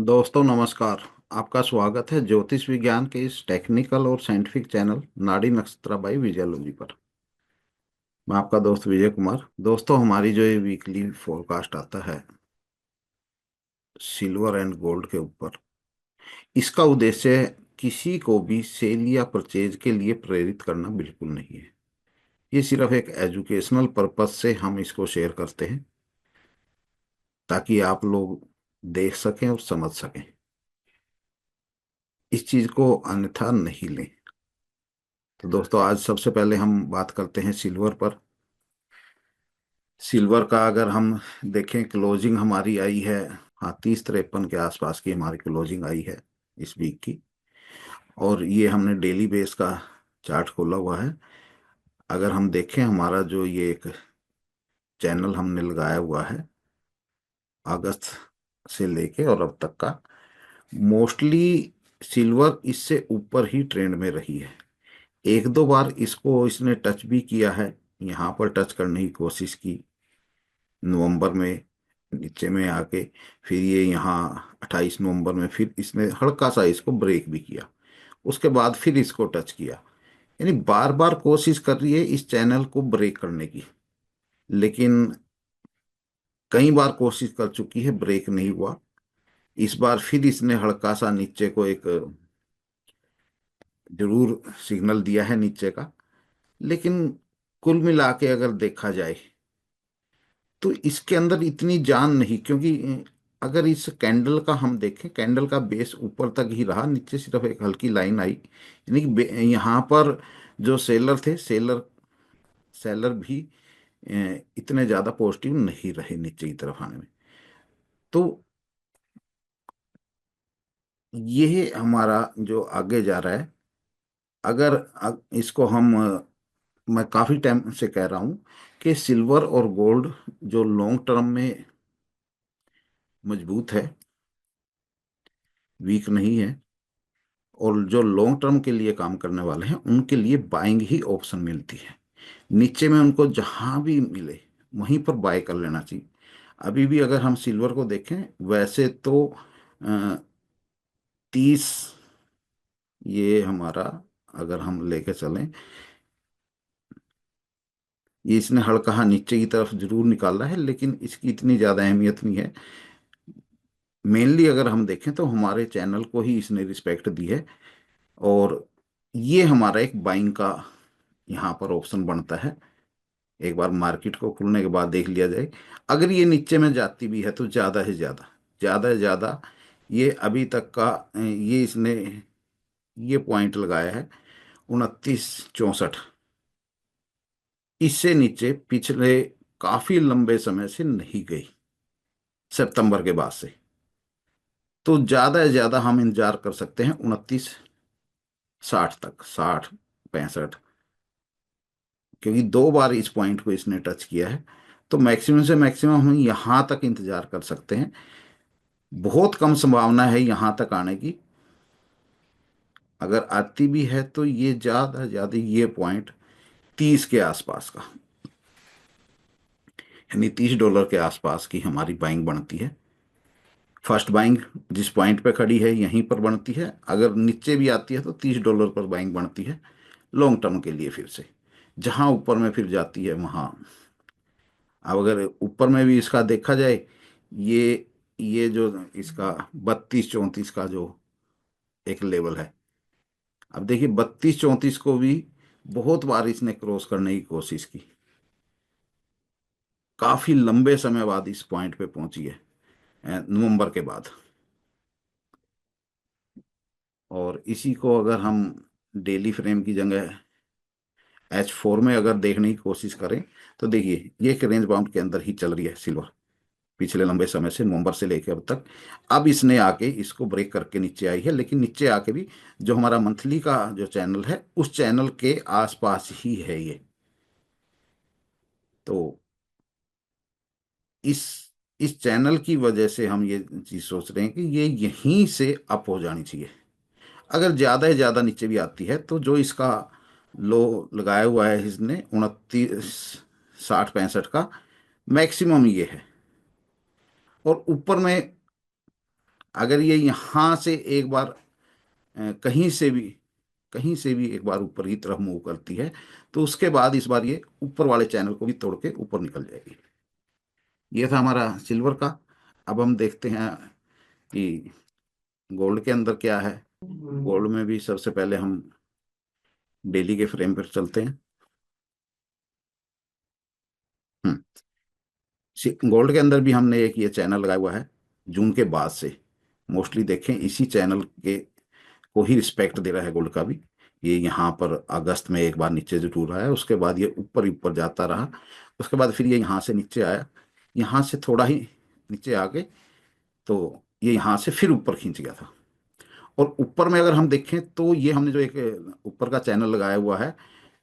दोस्तों नमस्कार। आपका स्वागत है ज्योतिष विज्ञान के इस टेक्निकल और साइंटिफिक चैनल नाड़ी नक्षत्रा बाई विजयोलॉजी पर। मैं आपका दोस्त विजय कुमार। दोस्तों, हमारी जो ये वीकली फोरकास्ट आता है सिल्वर एंड गोल्ड के ऊपर, इसका उद्देश्य किसी को भी सेल या परचेज के लिए प्रेरित करना बिल्कुल नहीं है। ये सिर्फ एक एजुकेशनल पर्पज से हम इसको शेयर करते हैं, ताकि आप लोग देख सकें और समझ सकें। इस चीज को अन्यथा नहीं लें। तो दोस्तों, आज सबसे पहले हम बात करते हैं सिल्वर पर। सिल्वर का अगर हम देखें, क्लोजिंग हमारी आई है, हाँ, 30-53 के आसपास की हमारी क्लोजिंग आई है इस वीक की। और ये हमने डेली बेस का चार्ट खोला हुआ है। अगर हम देखें, हमारा जो ये एक चैनल हमने लगाया हुआ है अगस्त से लेके और अब तक का, मोस्टली सिल्वर इससे ऊपर ही ट्रेंड में रही है। एक दो बार इसको इसने टच भी किया है, यहाँ पर टच करने की कोशिश की नवंबर में, नीचे में आके। फिर ये यहाँ 28 नवंबर में फिर इसने हल्का सा इसको ब्रेक भी किया। उसके बाद फिर इसको टच किया। यानी बार बार कोशिश कर रही है इस चैनल को ब्रेक करने की, लेकिन कई बार कोशिश कर चुकी है, ब्रेक नहीं हुआ। इस बार फिर इसने हल्का सा नीचे को एक जरूर सिग्नल दिया है नीचे का। लेकिन कुल मिला के अगर देखा जाए तो इसके अंदर इतनी जान नहीं, क्योंकि अगर इस कैंडल का हम देखें, कैंडल का बेस ऊपर तक ही रहा, नीचे सिर्फ एक हल्की लाइन आई। यानी कि यहाँ पर जो सेलर थे, सेलर सेलर भी इतने ज़्यादा पॉजिटिव नहीं रहे नीचे की तरफ आने में। तो ये हमारा जो आगे जा रहा है, अगर इसको हम मैं काफ़ी टाइम से कह रहा हूँ कि सिल्वर और गोल्ड जो लॉन्ग टर्म में मजबूत है, वीक नहीं है, और जो लॉन्ग टर्म के लिए काम करने वाले हैं उनके लिए बाइंग ही ऑप्शन मिलती है। नीचे में उनको जहां भी मिले वहीं पर बाय कर लेना चाहिए। अभी भी अगर हम सिल्वर को देखें, वैसे तो 30, ये हमारा अगर हम लेके चलें, ये इसने हल्का नीचे की तरफ जरूर निकाला है, लेकिन इसकी इतनी ज़्यादा अहमियत नहीं है। मेनली अगर हम देखें तो हमारे चैनल को ही इसने रिस्पेक्ट दी है। और ये हमारा एक बाइंग का यहाँ पर ऑप्शन बनता है। एक बार मार्केट को खुलने के बाद देख लिया जाए, अगर ये नीचे में जाती भी है तो ज़्यादा से ज़्यादा, ज़्यादा से ज़्यादा ये अभी तक का ये इसने ये पॉइंट लगाया है 2964। इससे नीचे पिछले काफ़ी लंबे समय से नहीं गई, सितंबर के बाद से। तो ज़्यादा से ज़्यादा हम इंतजार कर सकते हैं 2960 तक, 60-65, क्योंकि दो बार इस पॉइंट को इसने टच किया है। तो मैक्सिमम से मैक्सिमम हम यहाँ तक इंतजार कर सकते हैं। बहुत कम संभावना है यहाँ तक आने की। अगर आती भी है तो ये ज़्यादा ज़्यादा ये पॉइंट 30 के आसपास का, यानी $30 के आसपास की हमारी बाइंग बनती है। फर्स्ट बाइंग जिस पॉइंट पे खड़ी है यहीं पर बनती है। अगर नीचे भी आती है तो $30 पर बाइंग बनती है लॉन्ग टर्म के लिए। फिर से जहाँ ऊपर में फिर जाती है वहाँ, अब अगर ऊपर में भी इसका देखा जाए, ये ये जो इसका 32-34 का जो एक लेवल है, अब देखिए 32-34 को भी बहुत बार इसने क्रॉस करने की कोशिश की। काफी लंबे समय बाद इस पॉइंट पे पहुंची है, नवंबर के बाद। और इसी को अगर हम डेली फ्रेम की जगह H4 में अगर देखने की कोशिश करें, तो देखिए ये एक रेंज बाउंड के अंदर ही चल रही है सिल्वर, पिछले लंबे समय से, नवंबर से लेकर अब तक। अब इसने आके इसको ब्रेक करके नीचे आई है, लेकिन नीचे आके भी जो हमारा मंथली का जो चैनल है उस चैनल के आसपास ही है ये। तो इस इस चैनल की वजह से हम ये चीज सोच रहे हैं कि ये यहीं से अप हो जानी चाहिए। अगर ज्यादा से ज्यादा नीचे भी आती है तो जो इसका लो लगाया हुआ है इसने 2960-65 का, मैक्सिमम ये है। और ऊपर में अगर ये यहाँ से एक बार कहीं से भी एक बार ऊपर की तरफ मूव करती है, तो उसके बाद इस बार ये ऊपर वाले चैनल को भी तोड़ के ऊपर निकल जाएगी। ये था हमारा सिल्वर का। अब हम देखते हैं कि गोल्ड के अंदर क्या है। गोल्ड में भी सबसे पहले हम डेली के फ्रेम पर चलते हैं। हम्म गोल्ड के अंदर भी हमने एक ये चैनल लगाया हुआ है जून के बाद से। मोस्टली देखें इसी चैनल के को ही रिस्पेक्ट दे रहा है गोल्ड का भी। ये यहाँ पर अगस्त में एक बार नीचे जरूर आया, उसके बाद ये ऊपर ही ऊपर जाता रहा। उसके बाद फिर ये यहाँ से नीचे आया, यहाँ से थोड़ा ही नीचे आ गए, तो ये यहाँ से फिर ऊपर खींच गया था। और ऊपर में अगर हम देखें तो ये हमने जो एक ऊपर का चैनल लगाया हुआ है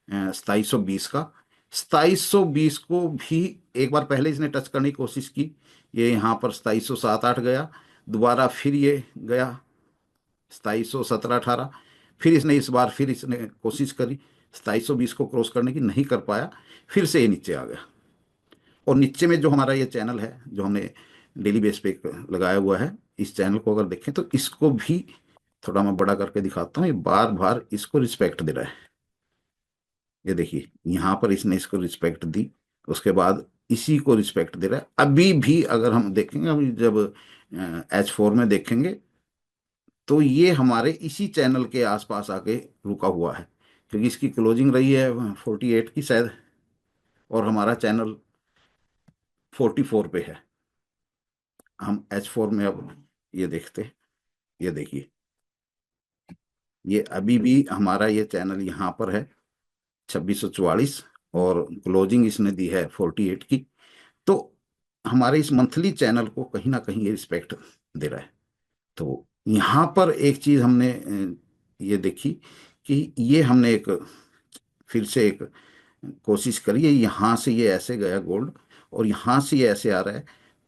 2720 का, 2720 को भी एक बार पहले इसने टच करने की कोशिश की। ये यहाँ पर 2707-8 गया, दोबारा फिर ये गया 2717-18। फिर इसने कोशिश करी 2720 को क्रॉस करने की, नहीं कर पाया, फिर से ये नीचे आ गया। और नीचे में जो हमारा ये चैनल है जो हमने डेली बेस पे लगाया हुआ है, इस चैनल को अगर देखें तो इसको भी थोड़ा मैं बड़ा करके दिखाता हूँ। ये बार बार इसको रिस्पेक्ट दे रहा है। ये देखिए यहाँ पर इसने इसको रिस्पेक्ट दी, उसके बाद इसी को रिस्पेक्ट दे रहा है। अभी भी अगर हम देखेंगे, अभी जब H4 में देखेंगे तो ये हमारे इसी चैनल के आसपास आके रुका हुआ है, क्योंकि इसकी क्लोजिंग रही है 48 की शायद, और हमारा चैनल 44 पे है। हम H4 में अब ये देखते हैं। ये देखिए ये अभी भी हमारा ये चैनल यहाँ पर है 2644, और क्लोजिंग इसने दी है 48 की। तो हमारे इस मंथली चैनल को कहीं ना कहीं ये रिस्पेक्ट दे रहा है। तो यहाँ पर एक चीज हमने ये देखी कि ये हमने एक फिर से एक कोशिश करी है, यहाँ से ये ऐसे गया गोल्ड, और यहाँ से ये ऐसे आ रहा है।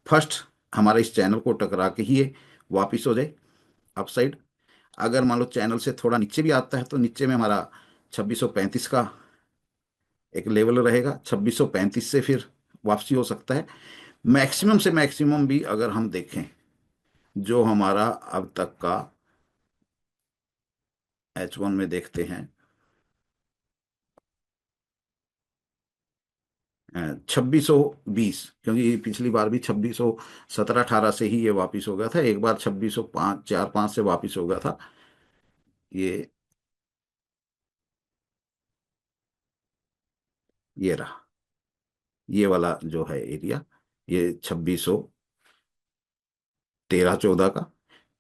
फर्स्ट हमारा इस चैनल को टकरा के ही ये वापिस हो जाए अपसाइड। अगर मान लो चैनल से थोड़ा नीचे भी आता है तो नीचे में हमारा 2635 का एक लेवल रहेगा, 2635 से फिर वापसी हो सकता है। मैक्सिमम से मैक्सिमम भी अगर हम देखें जो हमारा अब तक का H1 में देखते हैं 2620, क्योंकि पिछली बार भी 2617-18 से ही ये वापिस हो गया था, एक बार 2605-4-5 से वापिस हो गया था ये। ये रहा ये वाला जो है एरिया, ये 2613-14 का।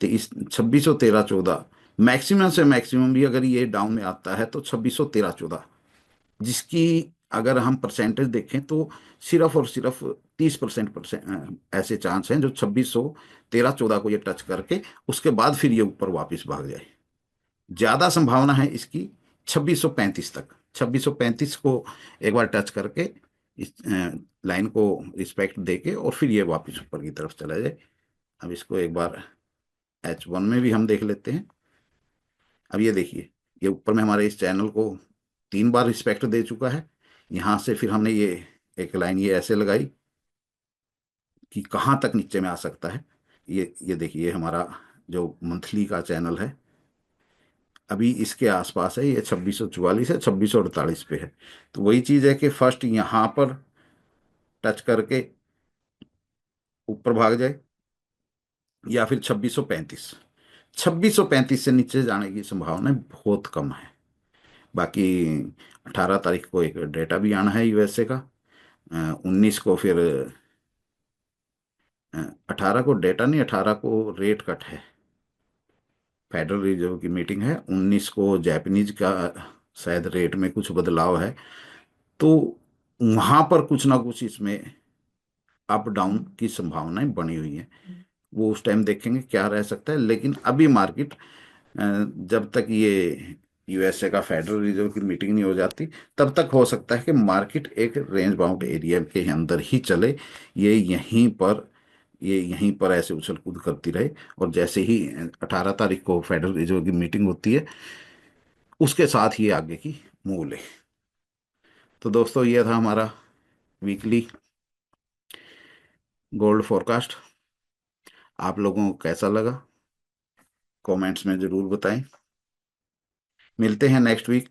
तो इस 2613-14 मैक्सिमम से मैक्सिमम भी अगर ये डाउन में आता है तो 2613-14, जिसकी अगर हम परसेंटेज देखें तो सिर्फ और सिर्फ 30% ऐसे चांस हैं जो 2613-14 को ये टच करके उसके बाद फिर ये ऊपर वापस भाग जाए। ज्यादा संभावना है इसकी 2635 तक। 2635 को एक बार टच करके इस लाइन को रिस्पेक्ट देके और फिर ये वापस ऊपर की तरफ चला जाए। अब इसको एक बार H1 में भी हम देख लेते हैं। अब ये देखिए ये ऊपर में हमारे इस चैनल को 3 बार रिस्पेक्ट दे चुका है। यहाँ से फिर हमने ये एक लाइन ये ऐसे लगाई कि कहाँ तक नीचे में आ सकता है। ये देखिए ये हमारा जो मंथली का चैनल है अभी इसके आसपास है, ये 2644 है, 2648 पे है। तो वही चीज़ है कि फर्स्ट यहाँ पर टच करके ऊपर भाग जाए, या फिर 2635। 2635 से नीचे जाने की संभावना बहुत कम है। बाकी 18 तारीख को एक डेटा भी आना है यूएसए का, 19 को फिर 18 को डेटा नहीं, 18 को रेट कट है, फेडरल रिजर्व की मीटिंग है। 19 को जापानीज का शायद रेट में कुछ बदलाव है। तो वहां पर कुछ ना कुछ इसमें अप डाउन की संभावनाएं बनी हुई हैं। वो उस टाइम देखेंगे क्या रह सकता है, लेकिन अभी मार्केट जब तक ये यूएसए का फेडरल रिजर्व की मीटिंग नहीं हो जाती तब तक हो सकता है कि मार्केट एक रेंज बाउंड एरिया के अंदर ही चले। ये यहीं पर ये यहीं पर ऐसे उछल कूद करती रहे, और जैसे ही 18 तारीख को फेडरल रिजर्व की मीटिंग होती है उसके साथ ही आगे की मूव ले। तो दोस्तों ये था हमारा वीकली गोल्ड फोरकास्ट। आप लोगों को कैसा लगा कमेंट्स में जरूर बताएं। मिलते हैं नेक्स्ट वीक।